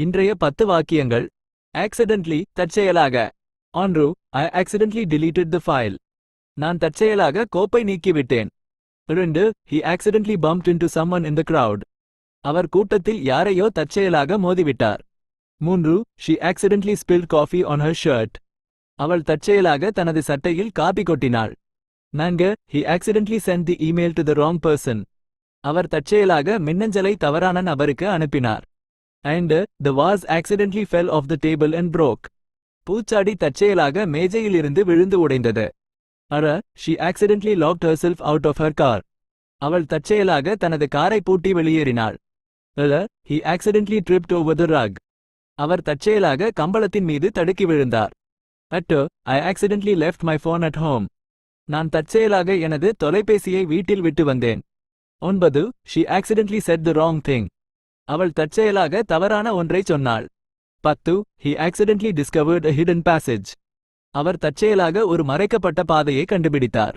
இன்றைய 10 வாக்கியங்கள். accidentally தற்செயலாக. Andrew, I accidentally deleted the file. நான் தற்செயலாக கோப்பை நீக்கிவிட்டேன். 2. He accidentally bumped into someone in the crowd. அவர் கூட்டத்தில் யாரையோ தற்செயலாக மோதிவிட்டார். 3. She accidentally spilled coffee on her shirt. அவள் தற்செயலாக தனது சட்டையில் coffee கொட்டினாள். 4. He accidentally sent the email to the wrong person. அவர் தற்செயலாக மின்னஞ்சலை தவறான நபருக்கு அனுப்பினார். And the vase accidentally fell off the table and broke. பூச்சாடி தற்செயலாக மேஜையிலிருந்து விழுந்து உடைந்தது. 6. She accidentally locked herself out of her car. அவள் தற்செயலாக தனது காரை பூட்டி வெளியேறினாள். 7. He accidentally tripped over the rug. அவர் தற்செயலாக கம்பளத்தின் மீது தடுக்கி விழுந்தார். 8. I accidentally left my phone at home. நான் தற்செயலாக எனது தொலைபேசியை வீட்டில் விட்டு வந்தேன். 9. She accidentally said the wrong thing. அவள் தற்செயலாக தவறான ஒன்றை சொன்னாள். 10. He accidentally discovered a hidden passage. அவர் தற்செயலாக ஒரு மறைக்கப்பட்ட பாதையை கண்டுபிடித்தார்.